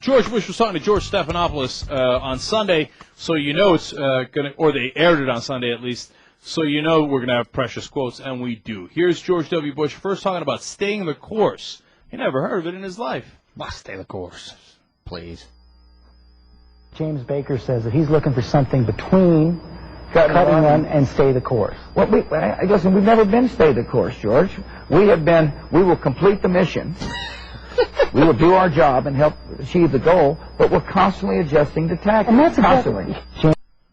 George Bush was talking to George Stephanopoulos on Sunday, so you know it's going to, or they aired it on Sunday at least, so you know we're going to have precious quotes, and we do. Here's George W. Bush first talking about staying the course. He never heard of it in his life. Well, stay the course, please. James Baker says that he's looking for something between cutting run and stay the course. Well, listen, we've never been stay the course, George. We will complete the mission. We will do our job and help achieve the goal, but we're constantly adjusting the tactics. And that's constantly.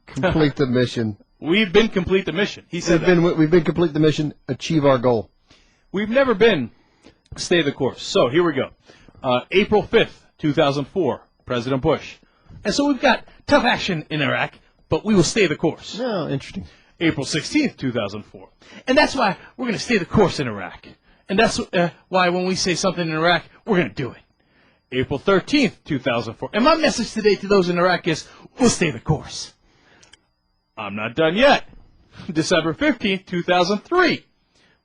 Complete the mission. We've been complete the mission. He said we've been complete the mission, achieve our goal. We've never been stay the course. So here we go. April 5th, 2004, President Bush. And so we've got tough action in Iraq, but we will stay the course. Oh, interesting. April 16th, 2004. And that's why we're going to stay the course in Iraq. And that's why when we say something in Iraq, we're going to do it. April 13th, 2004. And my message today to those in Iraq is, we'll stay the course. I'm not done yet. December 15th, 2003.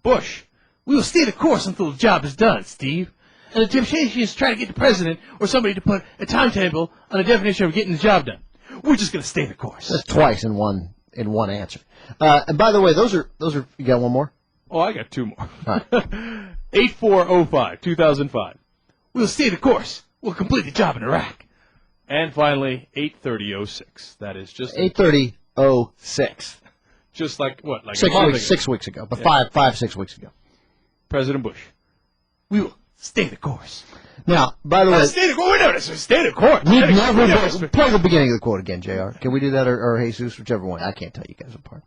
Bush, we will stay the course until the job is done, Steve. And the temptation is to try to get the president or somebody to put a timetable on the definition of getting the job done. We're just going to stay the course. That's twice in one answer. And by the way, those are. You got one more? Oh, I got two more. All right. 8405, 2005. We'll stay the course. We'll complete the job in Iraq. And finally, 83006. That is just 83006. Just like what? Like 6 weeks ago. But yeah. 6 weeks ago. President Bush. We will stay the course. Now, by the way, stay the course. No, stay the course. We've never play the beginning of the quote again, JR. Can we do that or Jesus, whichever one? I can't tell you guys apart.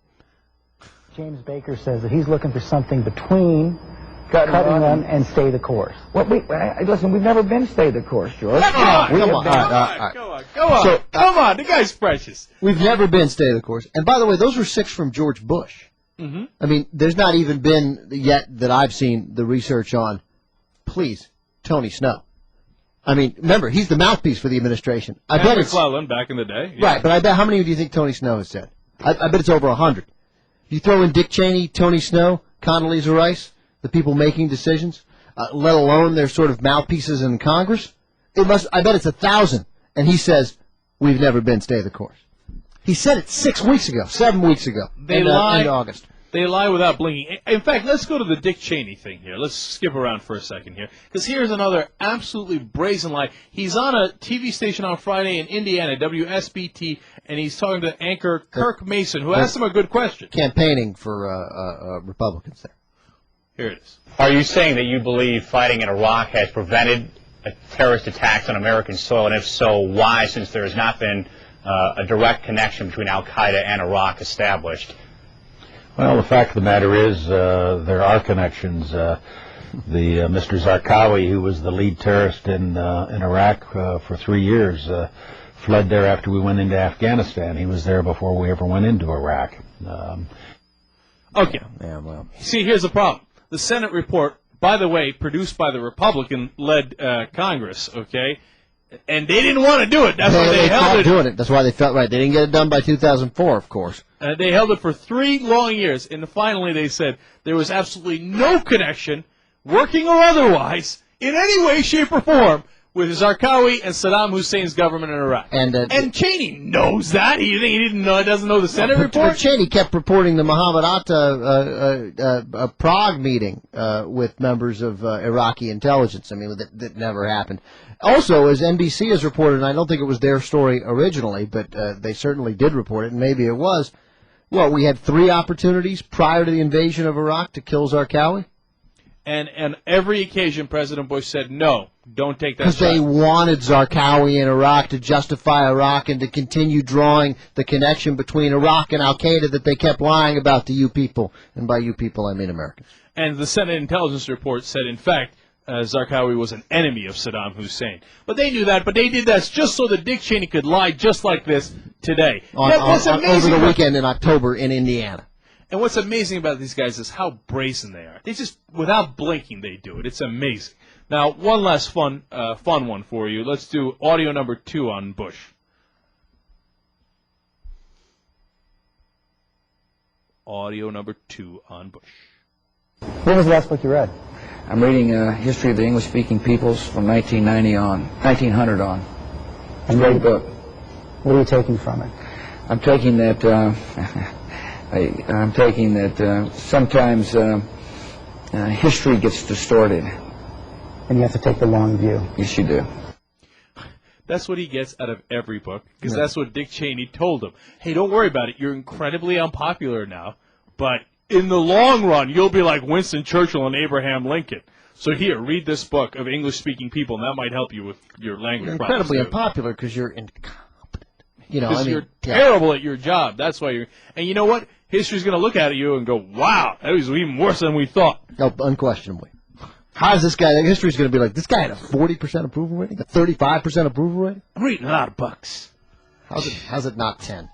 James Baker says that he's looking for something between cutting run and stay the course. Well, listen, we've never been stay the course, George. Come on. The guy's precious. We've never been stay the course. And by the way, those were 6 from George Bush. Mm-hmm. I mean, there's not even been yet that I've seen the research on, please, Tony Snow. I mean, remember, he's the mouthpiece for the administration. I bet it's McClellan back in the day. Yeah. Right, but I bet, how many do you think Tony Snow has said? I bet it's over 100. You throw in Dick Cheney, Tony Snow, Condoleezza Rice, the people making decisions, let alone their sort of mouthpieces in Congress. I bet it's 1,000. And he says, we've never been stay the course. He said it 6 weeks ago, 7 weeks ago. They lie. In August. They lie without blinking. In fact, let's go to the Dick Cheney thing here. Let's skip around for a second here. Because here's another absolutely brazen lie. He's on a TV station on Friday in Indiana, WSBT, and he's talking to anchor Kirk Mason, who asked him a good question. Campaigning for Republicans there. Here it is. Are you saying that you believe fighting in Iraq has prevented terrorist attacks on American soil? And if so, why, since there has not been a direct connection between al-Qaeda and Iraq established? Well, the fact of the matter is there are connections. Mr. Zarqawi, who was the lead terrorist in Iraq for 3 years, fled there after we went into Afghanistan. He was there before we ever went into Iraq. Okay. Yeah, well. See, here's the problem. The Senate report, by the way, produced by the Republican-led Congress, okay, and they didn't want to do it. That's why they held it. Doing it. That's why they felt right. They didn't get it done by 2004, of course. They held it for 3 long years, and finally they said there was absolutely no connection, working or otherwise, in any way, shape, or form, with Zarqawi and Saddam Hussein's government in Iraq. And Cheney knows that. He didn't know. Doesn't know the Senate report. But Cheney kept reporting the Mohammed Atta Prague meeting with members of Iraqi intelligence. I mean, that never happened. Also, as NBC has reported, and I don't think it was their story originally, but they certainly did report it, and maybe it was. Well, we had 3 opportunities prior to the invasion of Iraq to kill Zarqawi. And every occasion, President Bush said, no, don't take that shot. Because they wanted Zarqawi in Iraq to justify Iraq and to continue drawing the connection between Iraq and al-Qaeda that they kept lying about to you people. And by you people, I mean Americans. And the Senate intelligence report said, in fact, Zarqawi was an enemy of Saddam Hussein. But they knew that, but they did that just so that Dick Cheney could lie just like this today. Over the weekend in October in Indiana. And what's amazing about these guys is how brazen they are. They just, without blinking, they do it. It's amazing. Now, one last fun one for you. Let's do audio number 2 on Bush. Audio number 2 on Bush. When was the last book you read? I'm reading History of the English-Speaking Peoples from 1900 on. A great book. What are you taking from it? I'm taking that. I'm taking that sometimes history gets distorted. And you have to take the long view. Yes, you do. That's what he gets out of every book, because that's what Dick Cheney told him. Hey, don't worry about it. You're incredibly unpopular now, but in the long run, you'll be like Winston Churchill and Abraham Lincoln. So here, read this book of English-speaking people, and that might help you with your language You're problems. incredibly too. unpopular because you're incompetent. You know, Because you're terrible at your job. That's why you're. And you know what? History's going to look at you and go, "Wow, that was even worse than we thought." No, unquestionably. How's this guy? History's going to be like, this guy had a 40% approval rating, a 35% approval rating. I'm reading a lot of books. How's it not 10?